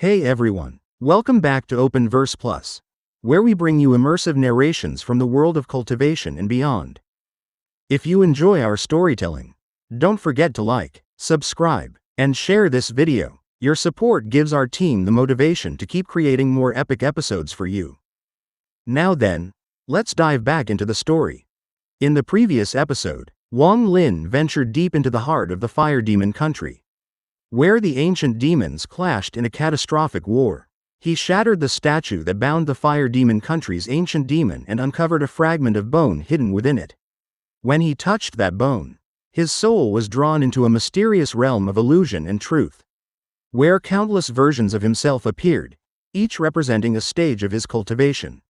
Hey everyone, welcome back to Open Verse Plus, where we bring you immersive narrations from the world of cultivation and beyond. If you enjoy our storytelling, don't forget to like, subscribe, and share this video. Your support gives our team the motivation to keep creating more epic episodes for you. Now then, let's dive back into the story. In the previous episode, Wang Lin ventured deep into the heart of the fire demon country, where the ancient demons clashed in a catastrophic war. He shattered the statue that bound the fire demon country's ancient demon and uncovered a fragment of bone hidden within it. When he touched that bone, his soul was drawn into a mysterious realm of illusion and truth, where countless versions of himself appeared, each representing a stage of his cultivation,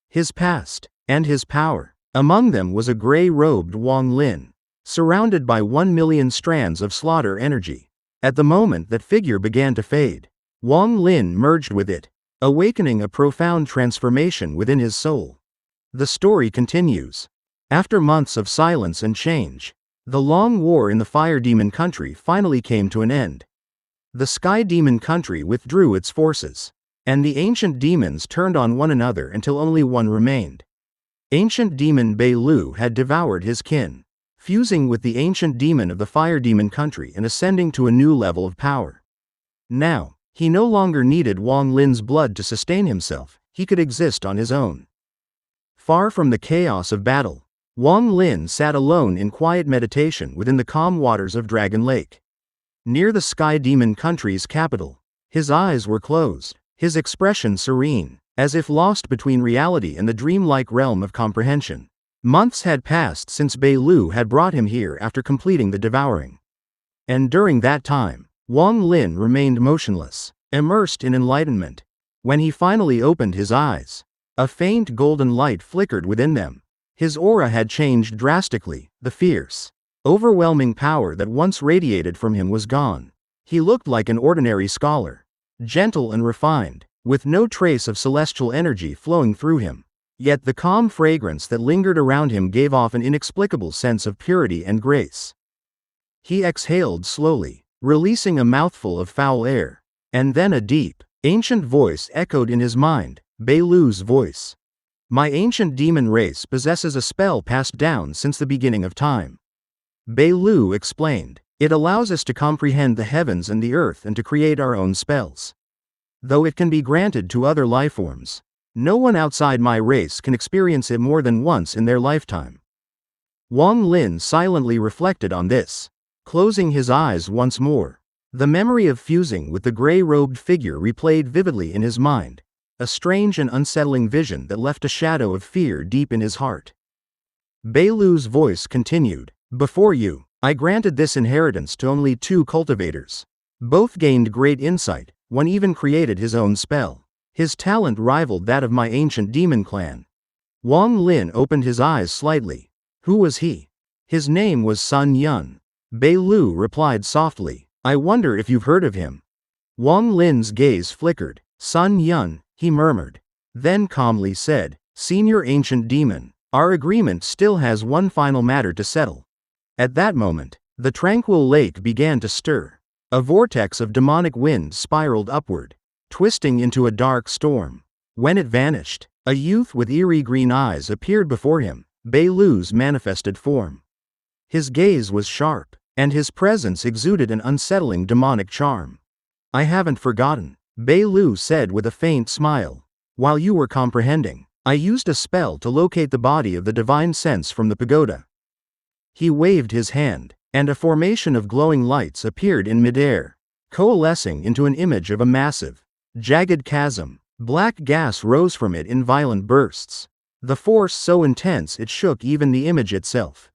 his past, and his power. Among them was a gray-robed Wang Lin, surrounded by 1,000,000 strands of slaughter energy. At the moment that figure began to fade, Wang Lin merged with it, awakening a profound transformation within his soul. The story continues. After months of silence and change, the long war in the fire demon country finally came to an end. The sky demon country withdrew its forces, and the ancient demons turned on one another until only one remained. Ancient demon Bei Lu had devoured his kin, fusing with the ancient demon of the fire demon country and ascending to a new level of power. Now, he no longer needed Wang Lin's blood to sustain himself, he could exist on his own. Far from the chaos of battle, Wang Lin sat alone in quiet meditation within the calm waters of Dragon Lake. Near the sky demon country's capital, his eyes were closed, his expression serene, as if lost between reality and the dreamlike realm of comprehension. Months had passed since Bei Lu had brought him here after completing the devouring. And during that time, Wang Lin remained motionless, immersed in enlightenment. When he finally opened his eyes, a faint golden light flickered within them. His aura had changed drastically, the fierce, overwhelming power that once radiated from him was gone. He looked like an ordinary scholar, gentle and refined, with no trace of celestial energy flowing through him. Yet the calm fragrance that lingered around him gave off an inexplicable sense of purity and grace. He exhaled slowly, releasing a mouthful of foul air, and then a deep, ancient voice echoed in his mind, Bei Lu's voice. My ancient demon race possesses a spell passed down since the beginning of time. Bei Lu explained, it allows us to comprehend the heavens and the earth and to create our own spells. Though it can be granted to other lifeforms, no one outside my race can experience it more than once in their lifetime. Wang Lin silently reflected on this, closing his eyes once more. The memory of fusing with the gray-robed figure replayed vividly in his mind, a strange and unsettling vision that left a shadow of fear deep in his heart. Bei Lu's voice continued, before you, I granted this inheritance to only 2 cultivators. Both gained great insight, one even created his own spell. His talent rivaled that of my ancient demon clan. Wang Lin opened his eyes slightly. Who was he? His name was Sun Yun. Bei Lu replied softly, I wonder if you've heard of him. Wang Lin's gaze flickered. Sun Yun, he murmured. Then calmly said, Senior Ancient Demon, our agreement still has one final matter to settle. At that moment, the tranquil lake began to stir. A vortex of demonic wind spiraled upward, twisting into a dark storm. When it vanished, a youth with eerie green eyes appeared before him, Bei Lu's manifested form. His gaze was sharp, and his presence exuded an unsettling demonic charm. I haven't forgotten, Bei Lu said with a faint smile. While you were comprehending, I used a spell to locate the body of the divine sense from the pagoda. He waved his hand, and a formation of glowing lights appeared in midair, coalescing into an image of a massive, jagged chasm. Black gas rose from it in violent bursts, the force so intense it shook even the image itself.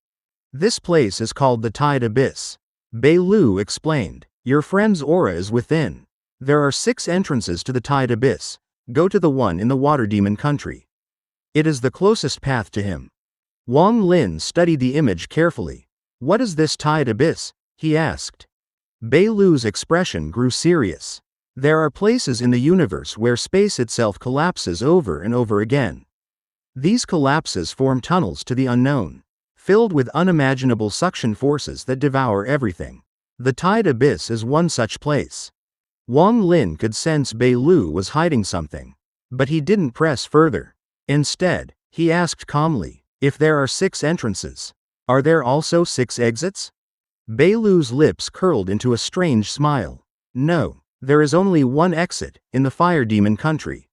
This place is called the Tide Abyss. Bei Lu explained, your friend's aura is within. There are 6 entrances to the Tide Abyss. Go to the one in the water demon country. It is the closest path to him. Wang Lin studied the image carefully. What is this Tide Abyss? He asked. Bei Lu's expression grew serious. There are places in the universe where space itself collapses over and over again. These collapses form tunnels to the unknown, filled with unimaginable suction forces that devour everything. The Tide Abyss is one such place. Wang Lin could sense Bei Lu was hiding something. But he didn't press further. Instead, he asked calmly, if there are 6 entrances, are there also 6 exits? Bei Lu's lips curled into a strange smile. No, there is only one exit, in the fire demon country.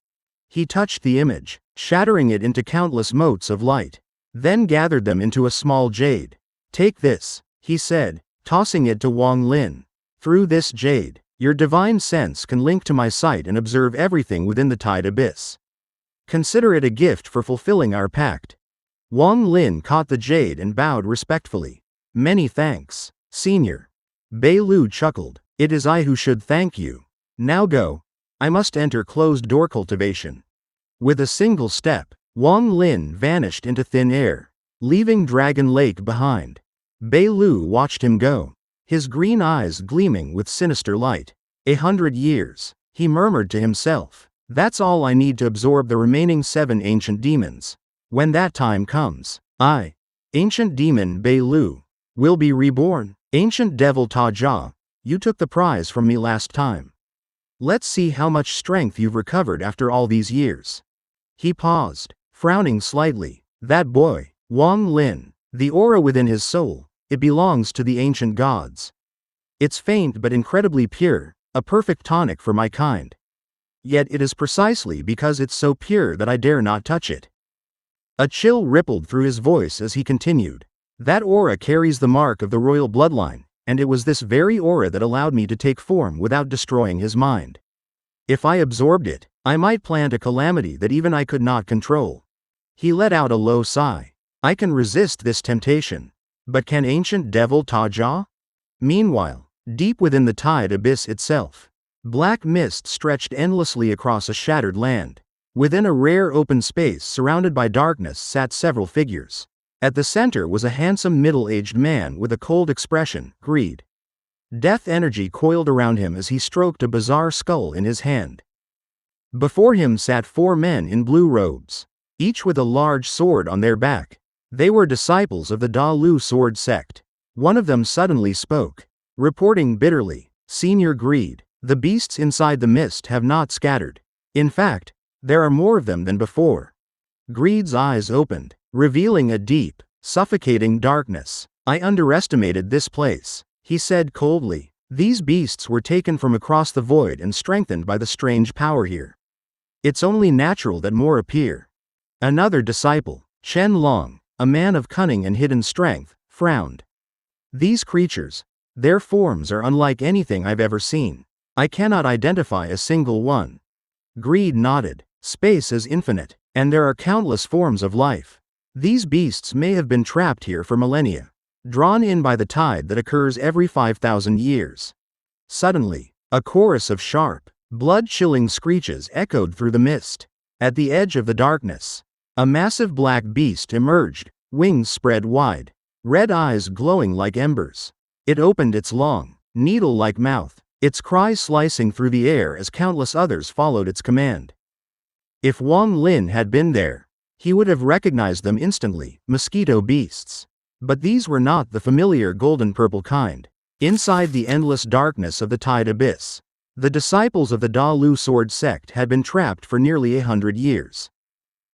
He touched the image, shattering it into countless motes of light, then gathered them into a small jade. Take this, he said, tossing it to Wang Lin. Through this jade, your divine sense can link to my sight and observe everything within the tide abyss. Consider it a gift for fulfilling our pact. Wang Lin caught the jade and bowed respectfully. Many thanks, Senior. Bei Lu chuckled. It is I who should thank you. Now go. I must enter closed-door cultivation. With a single step, Wang Lin vanished into thin air, leaving Dragon Lake behind. Bei Lu watched him go, his green eyes gleaming with sinister light. 100 years, he murmured to himself. That's all I need to absorb the remaining 7 ancient demons. When that time comes, I, ancient demon Bei Lu, will be reborn. Ancient devil Ta Jia, you took the prize from me last time. Let's see how much strength you've recovered after all these years. He paused, frowning slightly. That boy, Wang Lin, the aura within his soul, it belongs to the ancient gods. It's faint but incredibly pure, a perfect tonic for my kind. Yet it is precisely because it's so pure that I dare not touch it. A chill rippled through his voice as he continued. That aura carries the mark of the royal bloodline, and it was this very aura that allowed me to take form without destroying his mind. If I absorbed it, I might plant a calamity that even I could not control. He let out a low sigh. I can resist this temptation. But can ancient devil Ta Jia? Meanwhile, deep within the tide abyss itself, black mist stretched endlessly across a shattered land. Within a rare open space surrounded by darkness sat several figures. At the center was a handsome middle-aged man with a cold expression, greed. Death energy coiled around him as he stroked a bizarre skull in his hand. Before him sat 4 men in blue robes, each with a large sword on their back. They were disciples of the Da Lu sword sect. One of them suddenly spoke, reporting bitterly, Senior Greed, the beasts inside the mist have not scattered. In fact, there are more of them than before. Greed's eyes opened, revealing a deep, suffocating darkness. I underestimated this place, he said coldly. These beasts were taken from across the void and strengthened by the strange power here. It's only natural that more appear. Another disciple, Chen Long, a man of cunning and hidden strength, frowned. These creatures, their forms are unlike anything I've ever seen. I cannot identify a single one. Greed nodded. Space is infinite, and there are countless forms of life. These beasts may have been trapped here for millennia, drawn in by the tide that occurs every 5,000 years. Suddenly, a chorus of sharp, blood-chilling screeches echoed through the mist. At the edge of the darkness, a massive black beast emerged, wings spread wide, red eyes glowing like embers. It opened its long, needle-like mouth, its cries slicing through the air as countless others followed its command. If Wang Lin had been there, he would have recognized them instantly, mosquito beasts. But these were not the familiar golden-purple kind. Inside the endless darkness of the tide abyss, the disciples of the Da Lu sword sect had been trapped for nearly 100 years.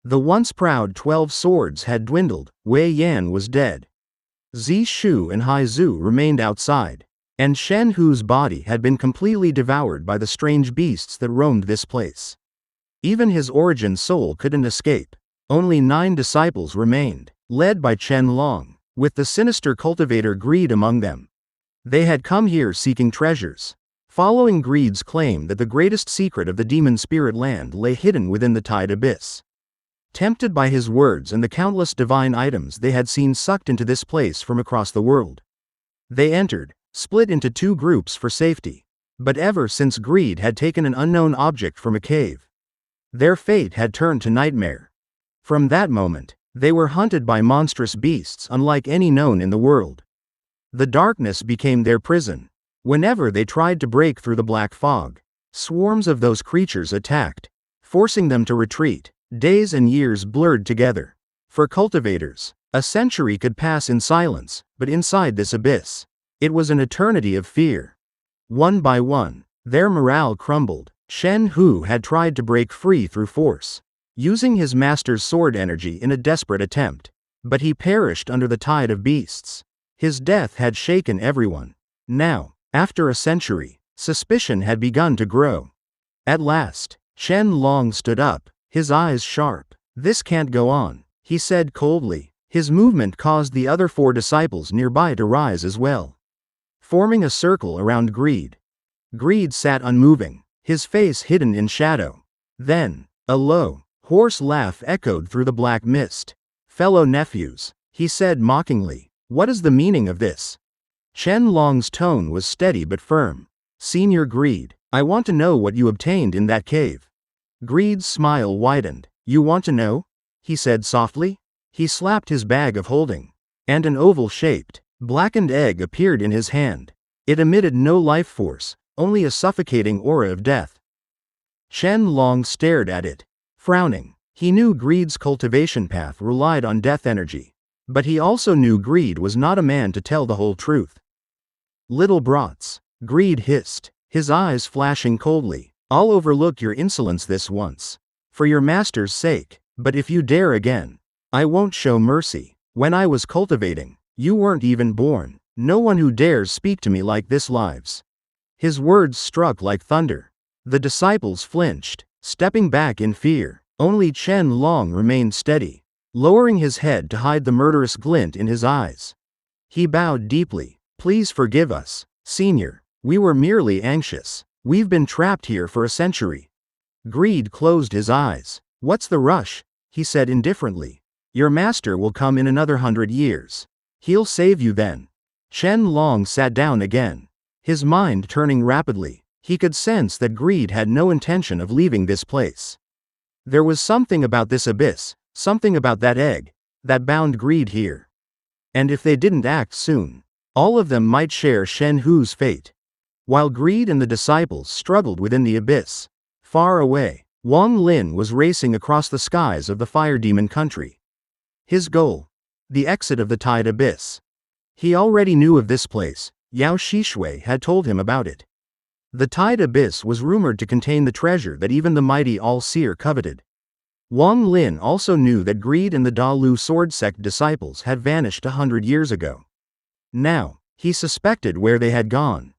The once proud 12 swords had dwindled, Wei Yan was dead. Zi Shu and Hai Zhu remained outside, and Shen Hu's body had been completely devoured by the strange beasts that roamed this place. Even his origin soul couldn't escape. Only 9 disciples remained, led by Chen Long, with the sinister cultivator Greed among them. They had come here seeking treasures, following Greed's claim that the greatest secret of the demon spirit land lay hidden within the tide abyss. Tempted by his words and the countless divine items they had seen sucked into this place from across the world, they entered, split into 2 groups for safety. But ever since Greed had taken an unknown object from a cave, their fate had turned to nightmare. From that moment, they were hunted by monstrous beasts unlike any known in the world. The darkness became their prison. Whenever they tried to break through the black fog, swarms of those creatures attacked, forcing them to retreat. Days and years blurred together. For cultivators, a century could pass in silence, but inside this abyss, it was an eternity of fear. One by one, Their morale crumbled. Shen Hu had tried to break free through force, using his master's sword energy in a desperate attempt. But he perished under the tide of beasts. His death had shaken everyone. Now, after a century, suspicion had begun to grow. At last, Shen Long stood up, his eyes sharp. "This can't go on," he said coldly. His movement caused the other 4 disciples nearby to rise as well, forming a circle around Greed. Greed sat unmoving, his face hidden in shadow. Then, a low, hoarse laugh echoed through the black mist. "Fellow nephews," he said mockingly, "what is the meaning of this?" Shen Long's tone was steady but firm. "Senior Greed, I want to know what you obtained in that cave." Greed's smile widened. "You want to know?" he said softly. He slapped his bag of holding, and an oval-shaped, blackened egg appeared in his hand. It emitted no life force, only a suffocating aura of death. Shen Long stared at it, frowning. He knew Greed's cultivation path relied on death energy, but he also knew Greed was not a man to tell the whole truth. "Little brats," Greed hissed, his eyes flashing coldly, "I'll overlook your insolence this once, for your master's sake, but if you dare again, I won't show mercy. When I was cultivating, you weren't even born. No one who dares speak to me like this lives." His words struck like thunder. The disciples flinched, stepping back in fear. Only Chen Long remained steady, lowering his head to hide the murderous glint in his eyes. He bowed deeply. "Please forgive us, Senior. We were merely anxious. We've been trapped here for a century." Greed closed his eyes. "What's the rush?" he said indifferently. "Your master will come in another 100 years. He'll save you then." Chen Long sat down again, his mind turning rapidly. He could sense that Greed had no intention of leaving this place. There was something about this abyss, something about that egg, that bound Greed here. And if they didn't act soon, all of them might share Shen Hu's fate. While Greed and the disciples struggled within the abyss, far away, Wang Lin was racing across the skies of the fire demon country. His goal? The exit of the tide abyss. He already knew of this place. Yao Shishui had told him about it. The tide abyss was rumored to contain the treasure that even the mighty All-Seer coveted. Wang Lin also knew that Greed and the Da Lu sword sect disciples had vanished 100 years ago. Now, he suspected where they had gone.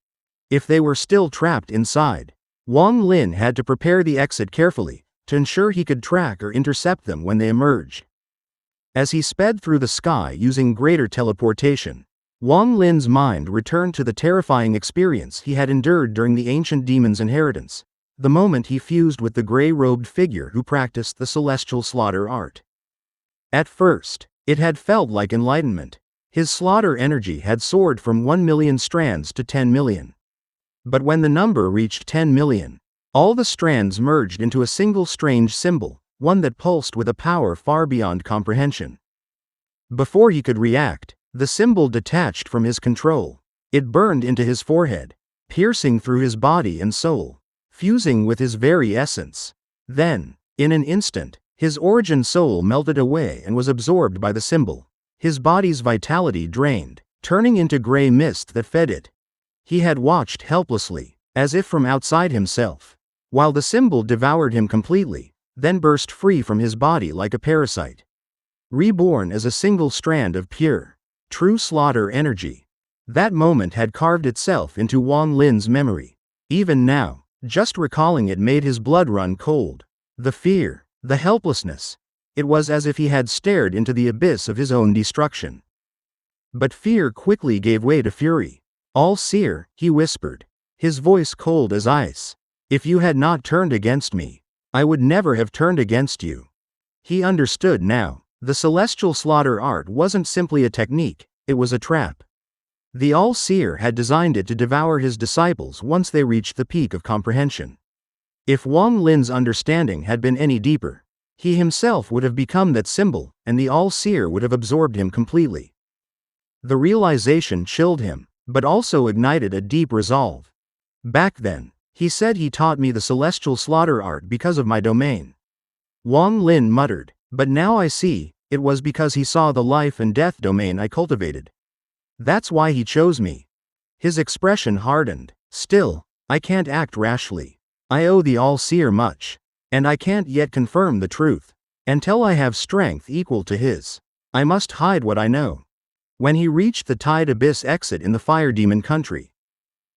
If they were still trapped inside, Wang Lin had to prepare the exit carefully, to ensure he could track or intercept them when they emerged. As he sped through the sky using greater teleportation, Wang Lin's mind returned to the terrifying experience he had endured during the ancient demon's inheritance, the moment he fused with the gray-robed figure who practiced the celestial slaughter art. At first, it had felt like enlightenment. His slaughter energy had soared from 1 million strands to 10 million. But when the number reached 10 million, all the strands merged into a single strange symbol, one that pulsed with a power far beyond comprehension. Before he could react, the symbol detached from his control. It burned into his forehead, piercing through his body and soul, fusing with his very essence. Then, in an instant, his origin soul melted away and was absorbed by the symbol. His body's vitality drained, turning into gray mist that fed it. He had watched helplessly, as if from outside himself, while the symbol devoured him completely, then burst free from his body like a parasite. Reborn as a single strand of pure, true slaughter energy. That moment had carved itself into Wang Lin's memory. Even now, just recalling it made his blood run cold. The fear, the helplessness. It was as if he had stared into the abyss of his own destruction. But fear quickly gave way to fury. "All-Seer," he whispered, his voice cold as ice. "If you had not turned against me, I would never have turned against you." He understood now. The celestial slaughter art wasn't simply a technique, it was a trap. The All-Seer had designed it to devour his disciples once they reached the peak of comprehension. If Wang Lin's understanding had been any deeper, he himself would have become that symbol, and the All-Seer would have absorbed him completely. The realization chilled him, but also ignited a deep resolve. "Back then, he said he taught me the celestial slaughter art because of my domain." Wang Lin muttered, "But now I see, it was because he saw the life and death domain I cultivated. That's why he chose me." His expression hardened. "Still, I can't act rashly. I owe the All-Seer much. And I can't yet confirm the truth. Until I have strength equal to his. I must hide what I know. When he reached the Tide Abyss exit in the Fire Demon country,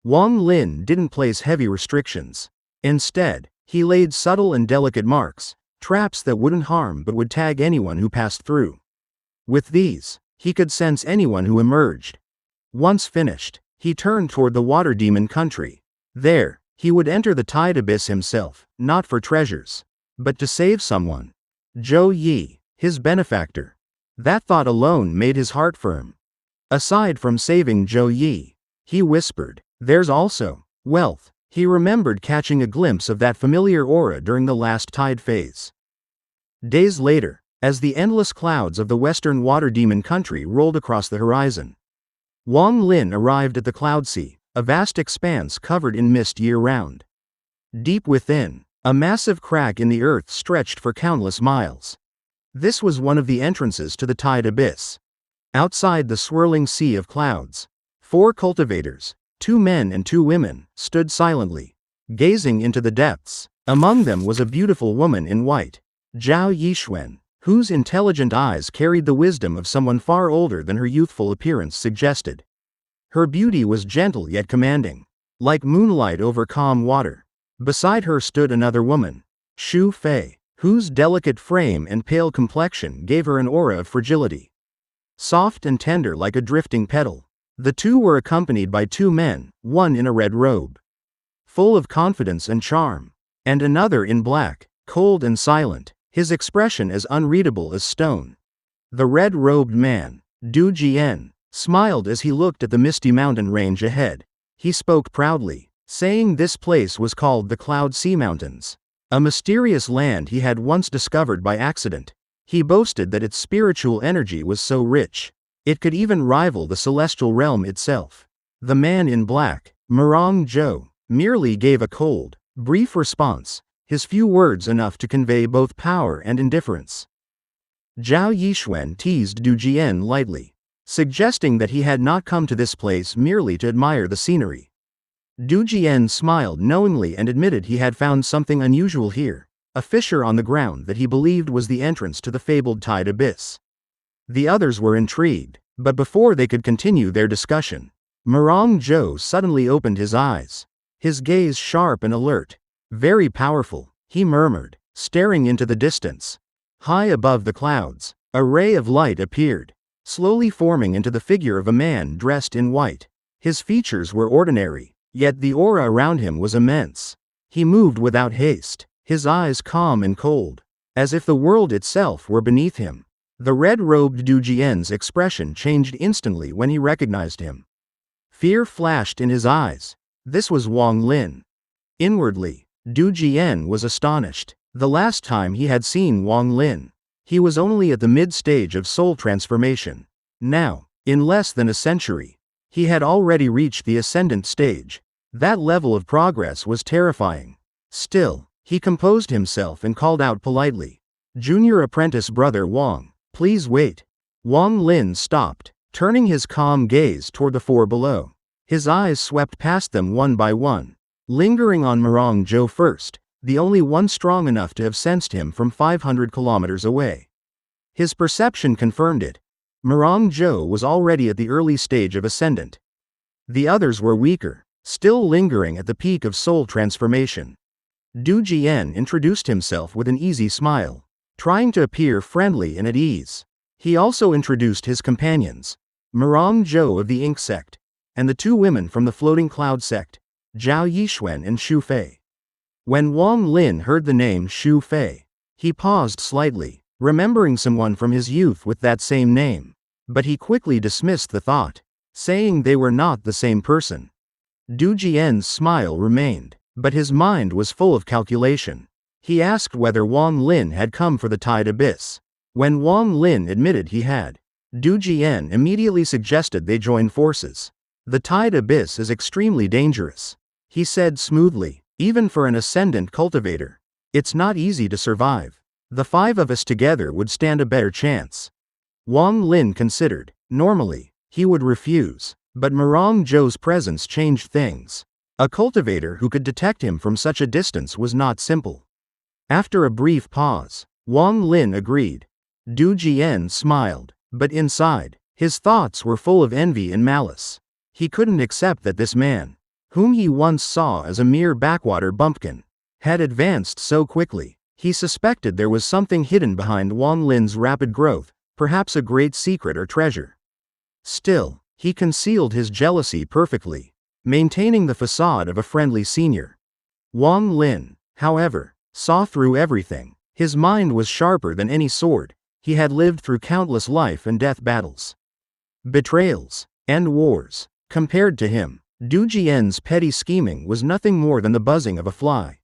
Wang Lin didn't place heavy restrictions. Instead, he laid subtle and delicate marks, traps that wouldn't harm but would tag anyone who passed through. With these, he could sense anyone who emerged. Once finished, he turned toward the Water Demon country. There, he would enter the Tide Abyss himself, not for treasures, but to save someone. Zhou Yi, his benefactor. That thought alone made his heart firm. Aside from saving Zhou Yi, he whispered, there's also wealth. He remembered catching a glimpse of that familiar aura during the last tide phase. Days later, as the endless clouds of the western Water Demon country rolled across the horizon, Wang Lin arrived at the Cloud Sea, a vast expanse covered in mist year-round. Deep within, a massive crack in the earth stretched for countless miles. This was one of the entrances to the Tide Abyss. Outside the swirling sea of clouds, 4 cultivators, 2 men and 2 women, stood silently, gazing into the depths. Among them was a beautiful woman in white, Zhao Yixuan, whose intelligent eyes carried the wisdom of someone far older than her youthful appearance suggested. Her beauty was gentle yet commanding, like moonlight over calm water. Beside her stood another woman, Xu Fei, whose delicate frame and pale complexion gave her an aura of fragility. Soft and tender like a drifting petal. The two were accompanied by 2 men, one in a red robe, full of confidence and charm, and another in black, cold and silent, his expression as unreadable as stone. The red-robed man, Du Jian, smiled as he looked at the misty mountain range ahead. He spoke proudly, saying this place was called the Cloud Sea Mountains, a mysterious land he had once discovered by accident. He boasted that its spiritual energy was so rich, it could even rival the celestial realm itself. The man in black, Murong Zhou, merely gave a cold, brief response, his few words enough to convey both power and indifference. Zhao Yixuan teased Du Jian lightly, suggesting that he had not come to this place merely to admire the scenery. Du Jian smiled knowingly and admitted he had found something unusual here, a fissure on the ground that he believed was the entrance to the fabled Tide Abyss. The others were intrigued, but before they could continue their discussion, Murong Zhou suddenly opened his eyes, his gaze sharp and alert. Very powerful, he murmured, staring into the distance. High above the clouds, a ray of light appeared, slowly forming into the figure of a man dressed in white. His features were ordinary, yet the aura around him was immense. He moved without haste, his eyes calm and cold, as if the world itself were beneath him. The red-robed Du Jian's expression changed instantly when he recognized him. Fear flashed in his eyes. This was Wang Lin. Inwardly, Du Jian was astonished. The last time he had seen Wang Lin, he was only at the mid-stage of soul transformation. Now, in less than a century, he had already reached the ascendant stage. That level of progress was terrifying. Still, he composed himself and called out politely, "Junior apprentice brother Wang, please wait." Wang Lin stopped, turning his calm gaze toward the 4 below. His eyes swept past them one by one, lingering on Murong Zhou first, the only one strong enough to have sensed him from 500 kilometers away. His perception confirmed it. Murong Zhou was already at the early stage of ascendant. The others were weaker, still lingering at the peak of soul transformation. Du Jian introduced himself with an easy smile, trying to appear friendly and at ease. He also introduced his companions, Murong Zhou of the Ink sect, and the 2 women from the Floating Cloud sect, Zhao Yixuan and Xu Fei. When Wang Lin heard the name Xu Fei, he paused slightly, remembering someone from his youth with that same name. But he quickly dismissed the thought, saying they were not the same person. Du Jian's smile remained, but his mind was full of calculation. He asked whether Wang Lin had come for the Tide Abyss. When Wang Lin admitted he had, Du Jian immediately suggested they join forces. The Tide Abyss is extremely dangerous, he said smoothly, even for an ascendant cultivator. It's not easy to survive. The 5 of us together would stand a better chance. Wang Lin considered. Normally, he would refuse, but Murong Zhou's presence changed things. A cultivator who could detect him from such a distance was not simple. After a brief pause, Wang Lin agreed. Du Jian smiled, but inside, his thoughts were full of envy and malice. He couldn't accept that this man, whom he once saw as a mere backwater bumpkin, had advanced so quickly. He suspected there was something hidden behind Wang Lin's rapid growth, perhaps a great secret or treasure. Still, he concealed his jealousy perfectly, maintaining the facade of a friendly senior. Wang Lin, however, saw through everything. His mind was sharper than any sword. He had lived through countless life and death battles, betrayals, and wars. Compared to him, Du Jian's petty scheming was nothing more than the buzzing of a fly.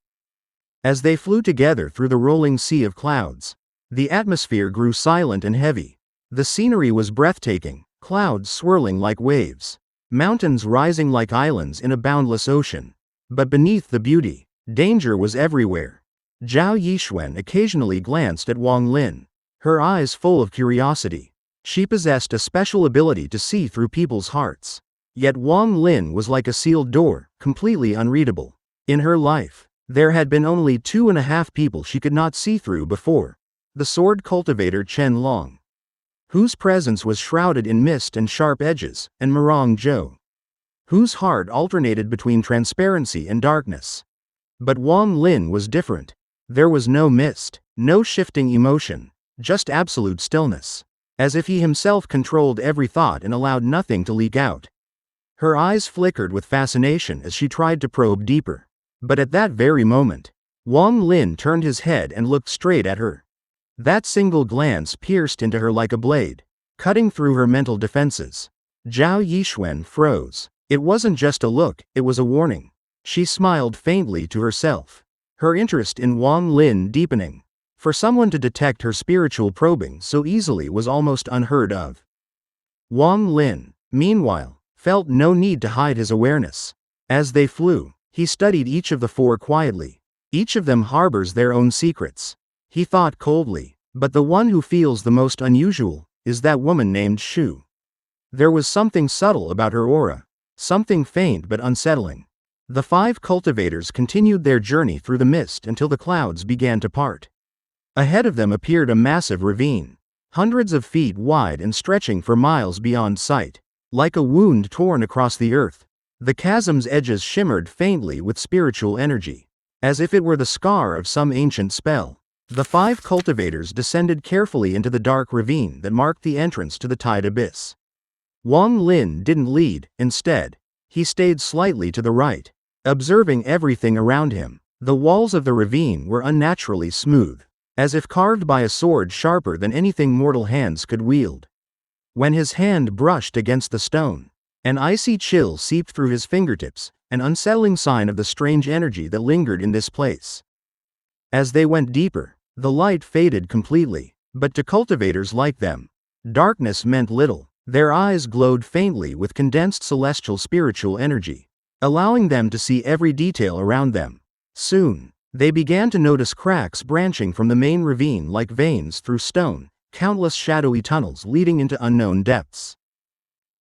As they flew together through the rolling sea of clouds, the atmosphere grew silent and heavy. The scenery was breathtaking, clouds swirling like waves, mountains rising like islands in a boundless ocean. But beneath the beauty, danger was everywhere. Zhao Yixuan occasionally glanced at Wang Lin, her eyes full of curiosity. She possessed a special ability to see through people's hearts. Yet Wang Lin was like a sealed door, completely unreadable. In her life, there had been only 2.5 people she could not see through before. The sword cultivator Chen Long, whose presence was shrouded in mist and sharp edges, and Mirang Zhou, whose heart alternated between transparency and darkness. But Wang Lin was different. There was no mist, no shifting emotion, just absolute stillness, as if he himself controlled every thought and allowed nothing to leak out. Her eyes flickered with fascination as she tried to probe deeper. But at that very moment, Wang Lin turned his head and looked straight at her. That single glance pierced into her like a blade, cutting through her mental defenses. Zhao Yixuan froze. It wasn't just a look, it was a warning. She smiled faintly to herself, her interest in Wang Lin deepening. For someone to detect her spiritual probing so easily was almost unheard of. Wang Lin, meanwhile, felt no need to hide his awareness. As they flew, he studied each of the 4 quietly. Each of them harbors their own secrets. He thought coldly, but the one who feels the most unusual is that woman named Shu. There was something subtle about her aura, something faint but unsettling. The 5 cultivators continued their journey through the mist until the clouds began to part. Ahead of them appeared a massive ravine, hundreds of feet wide and stretching for miles beyond sight. Like a wound torn across the earth, the chasm's edges shimmered faintly with spiritual energy, as if it were the scar of some ancient spell. The 5 cultivators descended carefully into the dark ravine that marked the entrance to the tide abyss. Wang Lin didn't lead. Instead, he stayed slightly to the right, observing everything around him. The walls of the ravine were unnaturally smooth, as if carved by a sword sharper than anything mortal hands could wield. When his hand brushed against the stone, an icy chill seeped through his fingertips, an unsettling sign of the strange energy that lingered in this place. As they went deeper, the light faded completely, but to cultivators like them, darkness meant little. Their eyes glowed faintly with condensed celestial spiritual energy, allowing them to see every detail around them. Soon, they began to notice cracks branching from the main ravine like veins through stone, countless shadowy tunnels leading into unknown depths.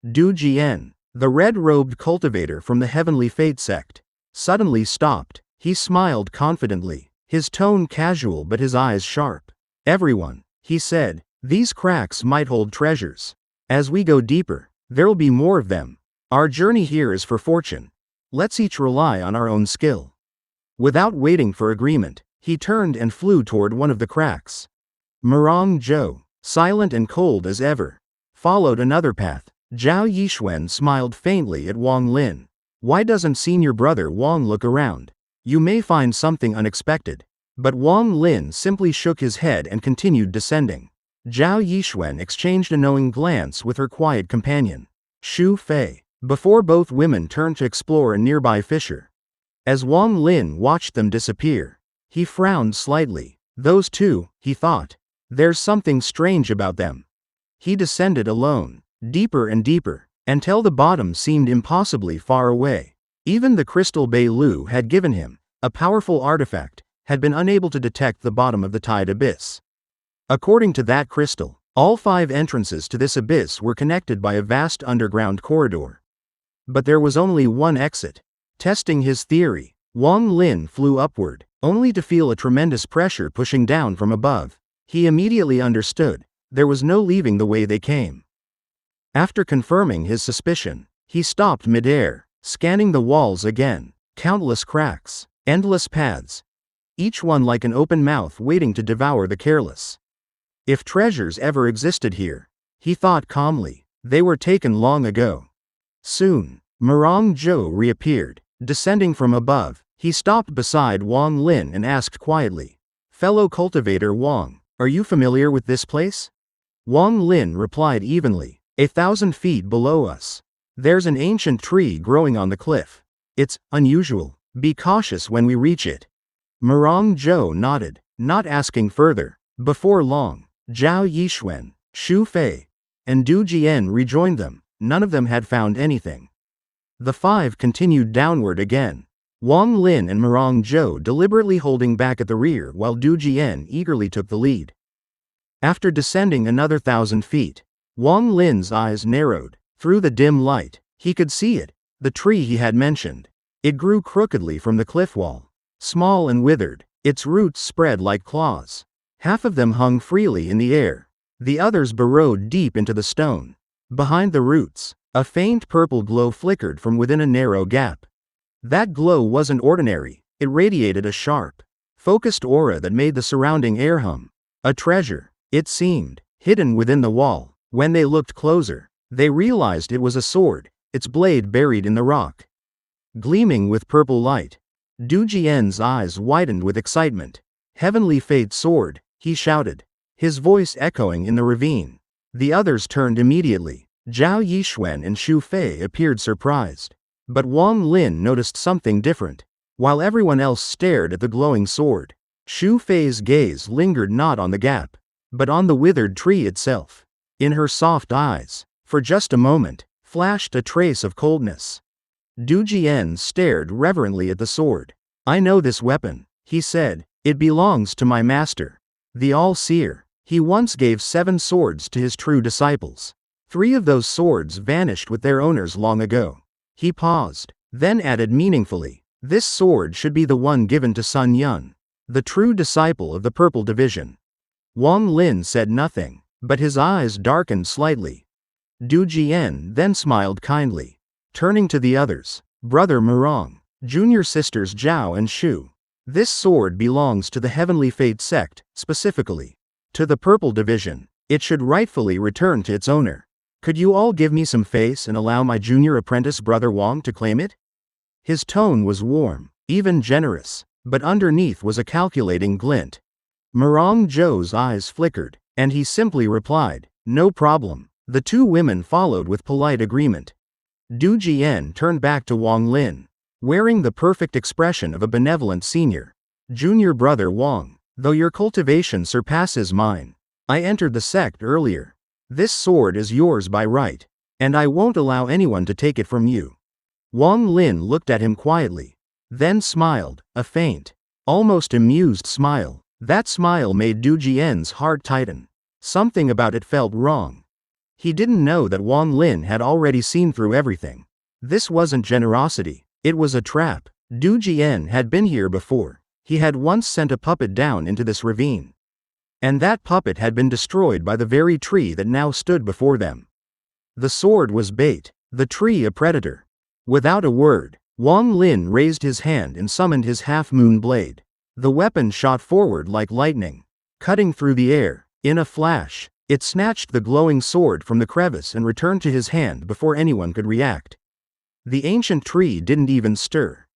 Du Jian, the red-robed cultivator from the Heavenly Fate sect, suddenly stopped. He smiled confidently, his tone casual but his eyes sharp. "Everyone," he said, "these cracks might hold treasures. As we go deeper, there'll be more of them. Our journey here is for fortune. Let's each rely on our own skill." Without waiting for agreement, he turned and flew toward one of the cracks. Mirang Zhou, silent and cold as ever, followed another path. Zhao Yixuan smiled faintly at Wang Lin. "Why doesn't senior brother Wang look around? You may find something unexpected." But Wang Lin simply shook his head and continued descending. Zhao Yixuan exchanged a knowing glance with her quiet companion, Shu Fei, before both women turned to explore a nearby fissure. As Wang Lin watched them disappear, he frowned slightly. "Those two," he thought. "There's something strange about them." He descended alone, deeper and deeper, until the bottom seemed impossibly far away. Even the crystal Bei Lu had given him, a powerful artifact, had been unable to detect the bottom of the tide abyss. According to that crystal, all 5 entrances to this abyss were connected by a vast underground corridor. But there was only one exit. Testing his theory, Wang Lin flew upward, only to feel a tremendous pressure pushing down from above. He immediately understood. There was no leaving the way they came. After confirming his suspicion, he stopped midair, scanning the walls again. Countless cracks, endless paths, each one like an open mouth waiting to devour the careless. If treasures ever existed here, he thought calmly, they were taken long ago. Soon, Murong Zhou reappeared, descending from above. He stopped beside Wang Lin and asked quietly, "Fellow cultivator Wang, are you familiar with this place?" Wang Lin replied evenly, 1,000 feet below us. There's an ancient tree growing on the cliff. It's unusual. Be cautious when we reach it. Murong Zhou nodded, not asking further. Before long, Zhao Yixuan, Xu Fei, and Du Jian rejoined them. None of them had found anything. The five continued downward again. Wang Lin and Murong Zhou deliberately holding back at the rear while Du Jian eagerly took the lead. After descending another 1,000 feet, Wang Lin's eyes narrowed. Through the dim light, he could see it, the tree he had mentioned. It grew crookedly from the cliff wall. Small and withered, its roots spread like claws. Half of them hung freely in the air. The others burrowed deep into the stone. Behind the roots, a faint purple glow flickered from within a narrow gap. That glow wasn't ordinary, it radiated a sharp, focused aura that made the surrounding air hum. A treasure, it seemed, hidden within the wall. When they looked closer, they realized it was a sword, its blade buried in the rock. Gleaming with purple light, Du Jian's eyes widened with excitement. "Heavenly Fate sword," he shouted, his voice echoing in the ravine. The others turned immediately. Zhao Yixuan and Xu Fei appeared surprised. But Wang Lin noticed something different. While everyone else stared at the glowing sword, Xu Fei's gaze lingered not on the gap, but on the withered tree itself. In her soft eyes, for just a moment, flashed a trace of coldness. Du Jian stared reverently at the sword. "I know this weapon," he said. "It belongs to my master, the All-Seer. He once gave 7 swords to his true disciples. 3 of those swords vanished with their owners long ago." He paused, then added meaningfully, "This sword should be the one given to Sun Yun, the true disciple of the Purple Division." Wang Lin said nothing, but his eyes darkened slightly. Du Jian then smiled kindly, turning to the others. "Brother Murong, junior sisters Zhao and Xu, this sword belongs to the Heavenly Fate sect, specifically to the Purple Division. It should rightfully return to its owner. Could you all give me some face and allow my junior apprentice brother Wang to claim it?" His tone was warm, even generous, but underneath was a calculating glint. Murong Zhou's eyes flickered, and he simply replied, "No problem." The 2 women followed with polite agreement. Du Jian turned back to Wang Lin, wearing the perfect expression of a benevolent senior. "Junior brother Wang, though your cultivation surpasses mine, I entered the sect earlier. This sword is yours by right, and I won't allow anyone to take it from you." Wang Lin looked at him quietly, then smiled, a faint, almost amused smile. That smile made Du Jian's heart tighten. Something about it felt wrong. He didn't know that Wang Lin had already seen through everything. This wasn't generosity, it was a trap. Du Jian had been here before. He had once sent a puppet down into this ravine. And that puppet had been destroyed by the very tree that now stood before them. The sword was bait, the tree a predator. Without a word, Wang Lin raised his hand and summoned his half-moon blade. The weapon shot forward like lightning, cutting through the air. In a flash, it snatched the glowing sword from the crevice and returned to his hand before anyone could react. The ancient tree didn't even stir.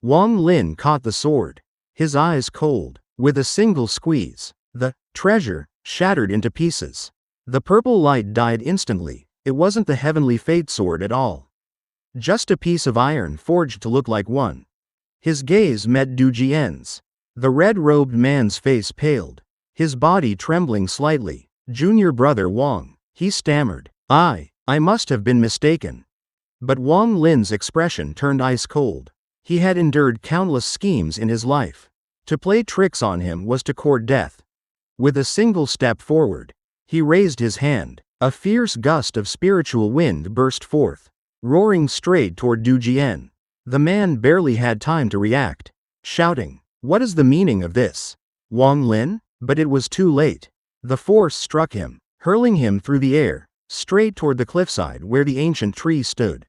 Wang Lin caught the sword, his eyes cold. With a single squeeze, the treasure shattered into pieces. The purple light died instantly. It wasn't the Heavenly Fate sword at all. Just a piece of iron forged to look like one. His gaze met Du Jian's. The red-robed man's face paled, his body trembling slightly. "Junior brother Wang," he stammered. I must have been mistaken." But Wang Lin's expression turned ice cold. He had endured countless schemes in his life. To play tricks on him was to court death. With a single step forward, he raised his hand. A fierce gust of spiritual wind burst forth, roaring straight toward Du Jian. The man barely had time to react, shouting, "What is the meaning of this, Wang Lin?" But it was too late. The force struck him, hurling him through the air, straight toward the cliffside where the ancient tree stood.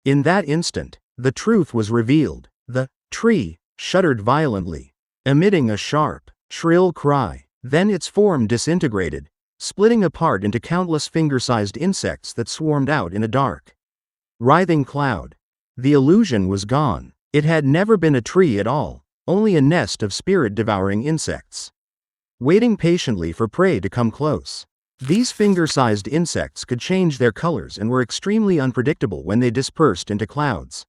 In that instant, the truth was revealed. The tree shuddered violently, emitting a sharp, shrill cry. Then its form disintegrated, splitting apart into countless finger-sized insects that swarmed out in a dark, writhing cloud. The illusion was gone. It had never been a tree at all, only a nest of spirit-devouring insects, waiting patiently for prey to come close. These finger-sized insects could change their colors and were extremely unpredictable when they dispersed into clouds.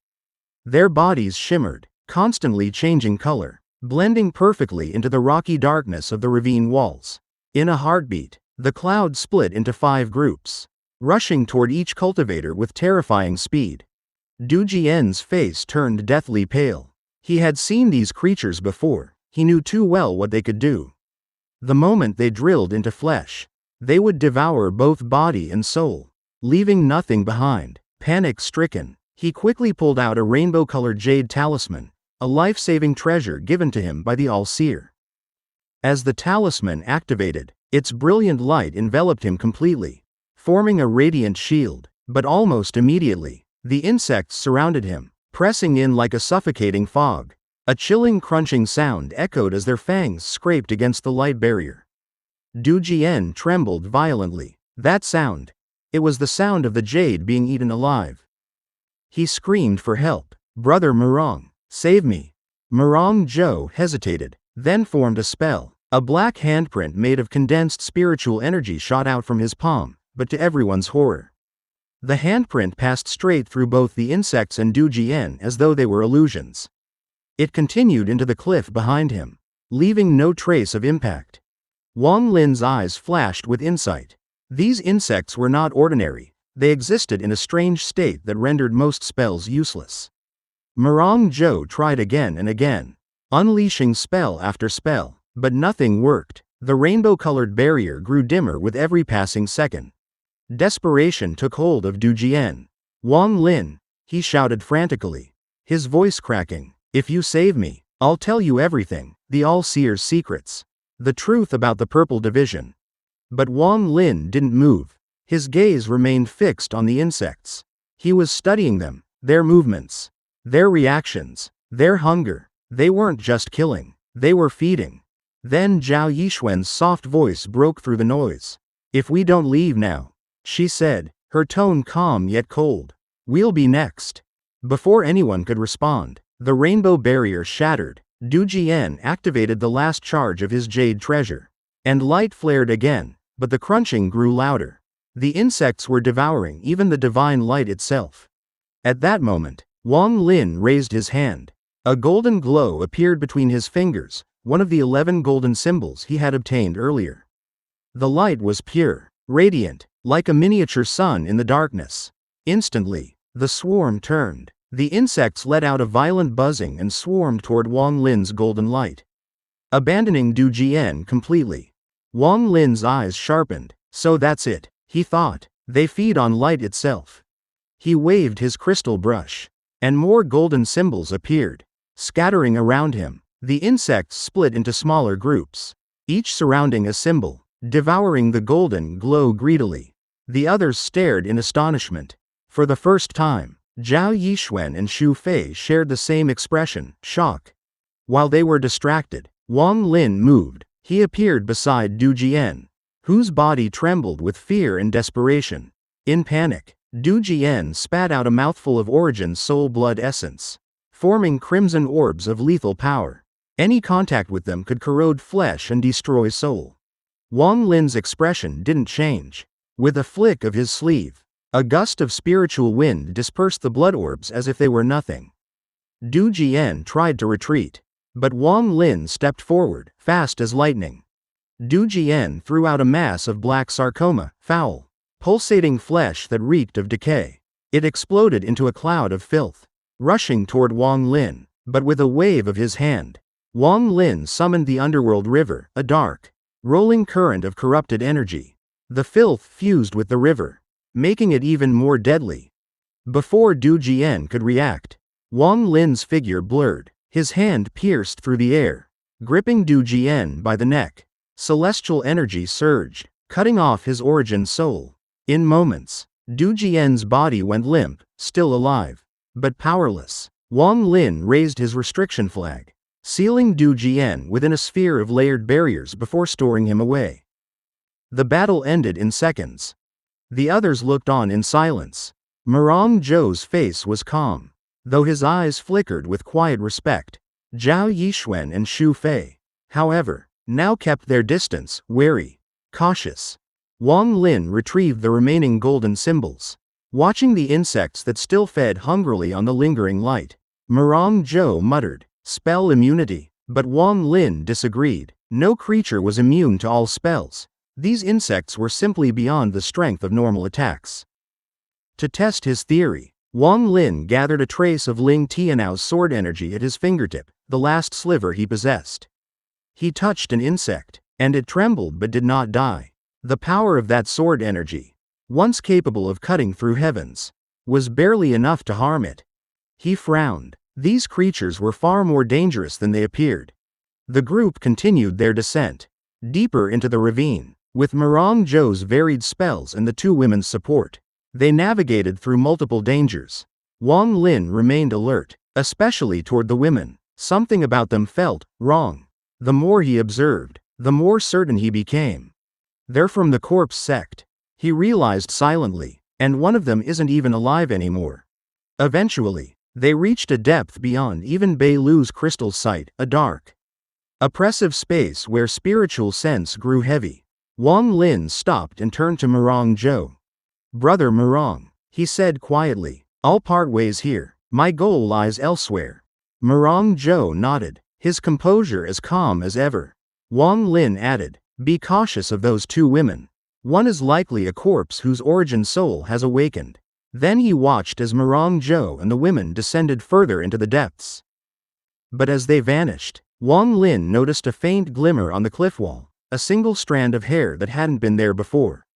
Their bodies shimmered, constantly changing color, blending perfectly into the rocky darkness of the ravine walls. In a heartbeat, the cloud split into 5 groups, rushing toward each cultivator with terrifying speed. Du Jian's face turned deathly pale. He had seen these creatures before. He knew too well what they could do. The moment they drilled into flesh, they would devour both body and soul, leaving nothing behind. Panic-stricken, he quickly pulled out a rainbow-colored jade talisman, a life-saving treasure given to him by the All-Seer. As the talisman activated, its brilliant light enveloped him completely, forming a radiant shield. But almost immediately, the insects surrounded him, pressing in like a suffocating fog. A chilling crunching sound echoed as their fangs scraped against the light barrier. Du Jian trembled violently. That sound. It was the sound of the jade being eaten alive. He screamed for help. "Brother Murong, save me." Murong Zhou hesitated, then formed a spell. A black handprint made of condensed spiritual energy shot out from his palm, but to everyone's horror, the handprint passed straight through both the insects and Du Jian as though they were illusions. It continued into the cliff behind him, leaving no trace of impact. Wang Lin's eyes flashed with insight. These insects were not ordinary. They existed in a strange state that rendered most spells useless. Murong Zhou tried again and again, unleashing spell after spell, but nothing worked. The rainbow-colored barrier grew dimmer with every passing second. Desperation took hold of Du Jian. "Wang Lin," he shouted frantically, his voice cracking, "if you save me, I'll tell you everything, the All-Seer's secrets, the truth about the Purple Division." But Wang Lin didn't move. His gaze remained fixed on the insects. He was studying them, their movements, their reactions, their hunger. They weren't just killing, they were feeding. Then Zhao Yixuan's soft voice broke through the noise. "If we don't leave now," she said, her tone calm yet cold, "we'll be next." Before anyone could respond, the rainbow barrier shattered. Du Jian activated the last charge of his jade treasure, and light flared again, but the crunching grew louder. The insects were devouring even the divine light itself. At that moment, Wang Lin raised his hand. A golden glow appeared between his fingers, one of the 11 golden symbols he had obtained earlier. The light was pure, radiant, like a miniature sun in the darkness. Instantly, the swarm turned. The insects let out a violent buzzing and swarmed toward Wang Lin's golden light, abandoning Du Jian completely. Wang Lin's eyes sharpened. So that's it, he thought. They feed on light itself. He waved his crystal brush, and more golden symbols appeared, scattering around him. The insects split into smaller groups, each surrounding a symbol, devouring the golden glow greedily. The others stared in astonishment. For the first time, Zhao Yixuan and Xu Fei shared the same expression, shock. While they were distracted, Wang Lin moved. He appeared beside Du Jian, whose body trembled with fear and desperation. In panic, Du Jian spat out a mouthful of Origin's soul blood essence, forming crimson orbs of lethal power. Any contact with them could corrode flesh and destroy soul. Wang Lin's expression didn't change. With a flick of his sleeve, a gust of spiritual wind dispersed the blood orbs as if they were nothing. Du Jian tried to retreat, but Wang Lin stepped forward, fast as lightning. Du Jian threw out a mass of black sarcoma, foul, pulsating flesh that reeked of decay. It exploded into a cloud of filth, rushing toward Wang Lin. But with a wave of his hand, Wang Lin summoned the underworld river, a dark, rolling current of corrupted energy. The filth fused with the river, making it even more deadly. Before Du Jian could react, Wang Lin's figure blurred, his hand pierced through the air, gripping Du Jian by the neck. Celestial energy surged, cutting off his origin soul. In moments, Du Jian's body went limp, still alive, but powerless. Wang Lin raised his restriction flag, sealing Du Jian within a sphere of layered barriers before storing him away. The battle ended in seconds. The others looked on in silence. Murong Zhou's face was calm, though his eyes flickered with quiet respect. Zhao Yixuan and Xu Fei, however, now kept their distance, wary, cautious. Wang Lin retrieved the remaining golden symbols, watching the insects that still fed hungrily on the lingering light. Murong Zhou muttered, "Spell immunity," but Wang Lin disagreed. No creature was immune to all spells. These insects were simply beyond the strength of normal attacks. To test his theory, Wang Lin gathered a trace of Ling Tianou's sword energy at his fingertip, the last sliver he possessed. He touched an insect, and it trembled but did not die. The power of that sword energy, once capable of cutting through heavens, was barely enough to harm it. He frowned. These creatures were far more dangerous than they appeared. The group continued their descent, deeper into the ravine. With Murong Zhou's varied spells and the two women's support, they navigated through multiple dangers. Wang Lin remained alert, especially toward the women. Something about them felt wrong. The more he observed, the more certain he became. They're from the corpse sect, he realized silently, and one of them isn't even alive anymore. Eventually, they reached a depth beyond even Bei Lu's crystal sight, a dark, oppressive space where spiritual sense grew heavy. Wang Lin stopped and turned to Murong Zhou. "Brother Murong," he said quietly, "I'll part ways here. My goal lies elsewhere." Murong Zhou nodded, his composure as calm as ever. Wang Lin added, "Be cautious of those two women. One is likely a corpse whose origin soul has awakened." Then he watched as Murong Zhou and the women descended further into the depths. But as they vanished, Wang Lin noticed a faint glimmer on the cliff wall. A single strand of hair that hadn't been there before.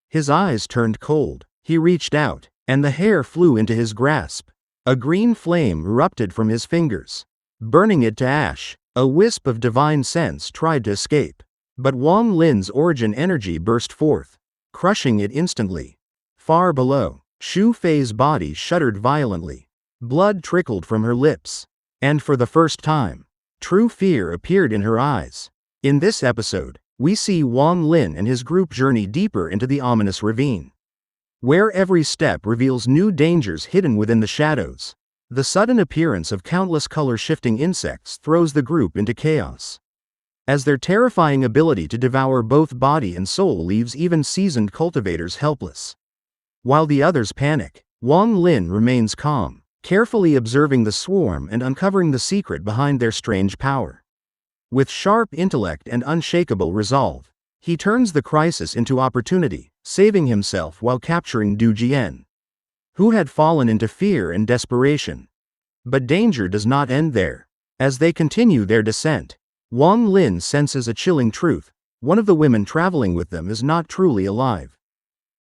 His eyes turned cold. He reached out, and the hair flew into his grasp. A green flame erupted from his fingers, burning it to ash. A wisp of divine sense tried to escape, but Wang Lin's origin energy burst forth, crushing it instantly. Far below, Xu Fei's body shuddered violently. Blood trickled from her lips, and for the first time, true fear appeared in her eyes. In this episode, we see Wang Lin and his group journey deeper into the ominous ravine, where every step reveals new dangers hidden within the shadows. The sudden appearance of countless color-shifting insects throws the group into chaos, as their terrifying ability to devour both body and soul leaves even seasoned cultivators helpless. While the others panic, Wang Lin remains calm, carefully observing the swarm and uncovering the secret behind their strange power. With sharp intellect and unshakable resolve, he turns the crisis into opportunity, saving himself while capturing Du Jian, who had fallen into fear and desperation. But danger does not end there. As they continue their descent, Wang Lin senses a chilling truth: one of the women traveling with them is not truly alive.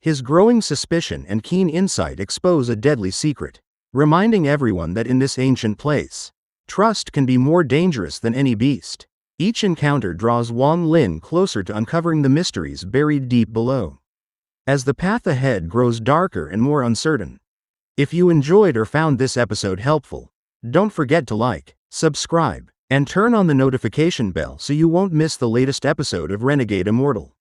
His growing suspicion and keen insight expose a deadly secret, reminding everyone that in this ancient place, trust can be more dangerous than any beast. Each encounter draws Wang Lin closer to uncovering the mysteries buried deep below. As the path ahead grows darker and more uncertain. If you enjoyed or found this episode helpful, don't forget to like, subscribe, and turn on the notification bell so you won't miss the latest episode of Renegade Immortal.